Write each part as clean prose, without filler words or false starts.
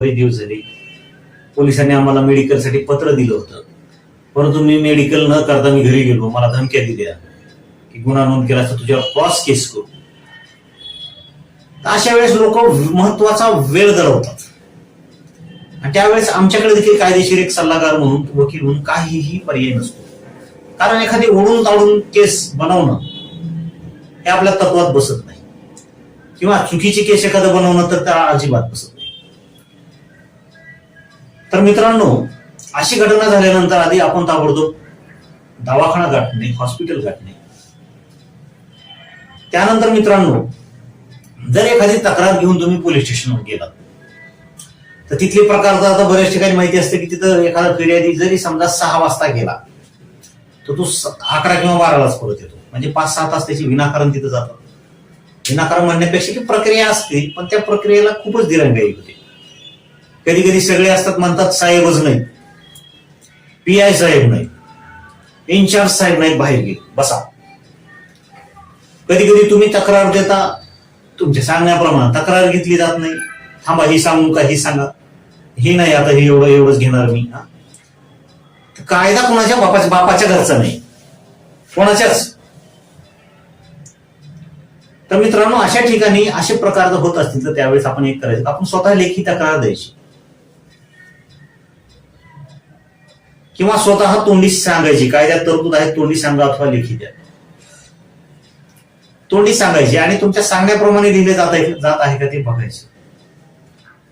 बरेच दिवस झाले पोलिसांनी आम्हाला मेडिकलसाठी पत्र दिलं होतं, परंतु मी मेडिकल न करता मी घरी गेलो. मला धमक्या दिल्या की गुन्हा नोंद केला तर तुझ्यावर क्रॉस केस करू. अशा वेळेस लोक महत्वाचा वेळ दडवतात आणि त्यावेळेस आमच्याकडे देखील कायदेशीर एक सल्लागार म्हणून, वकील म्हणून काहीही पर्याय नसतो. कारण एखादी ओढून ताडून केस बनवणं हे आपल्या तत्वात बसत नाही, किंवा चुकीची केस एखादं बनवणं तर त्या अजिबात बसत नाही. तर मित्रांनो, अशी घटना झाल्यानंतर आधी आपण ताबडतोब दवाखाना गाठणे, हॉस्पिटल गाठणे. त्यानंतर मित्रांनो, जर एखादी तक्रार घेऊन तुम्ही पोलीस स्टेशनवर गेलात तर तिथले प्रकार तर आता बऱ्याच ठिकाणी माहिती असते की तिथं एखादा फिर्यादी जरी समजा 6 वाजता गेला तर तो 11 किंवा 12लाच परत येतो. म्हणजे 5-6 तास त्याची विनाकारण तिथं जातात. विनाकारण म्हणण्यापेक्षा की प्रक्रिया असते, पण त्या प्रक्रियेला खूपच दिरंगाई होते. कधी कधी सगळे असतात म्हणतात साहेबच नाही, PI साहेब नाही, इन्चार्ज साहेब नाही, बाहेर गेले बसा. कधी कधी तुम्ही तक्रार देता, तुमच्या सांगण्याप्रमाणे तक्रार घेतली जात नाही. थांबा, ही सांगू का, ही सांगा, ही नाही, आता हे एवढंच घेणार मी. कायदा कोणाच्या बापाच्या घरचा नाही, कोणाच्याच. तर मित्रांनो, अशा ठिकाणी असे प्रकार जर होत असतील तर त्यावेळेस आपण एक करायचं, आपण स्वतः लेखी तक्रार द्यायची किंवा स्वतः तोंडी सांगायची. कायद्यात तरतूद आहे, तोंडी सांगा अथवा लेखी द्या. तोंडी सांगायची आणि तुमच्या सांगण्याप्रमाणे लिहिले जात आहे का ते बघायचे.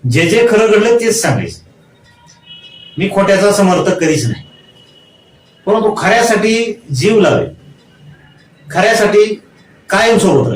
जे जे खरं घडलं तेच सांगायचं. मी खोट्याचा समर्थक कधीच नाही, परंतु खऱ्यासाठी जीव लावेल, खऱ्यासाठी कायम सोबत राहील.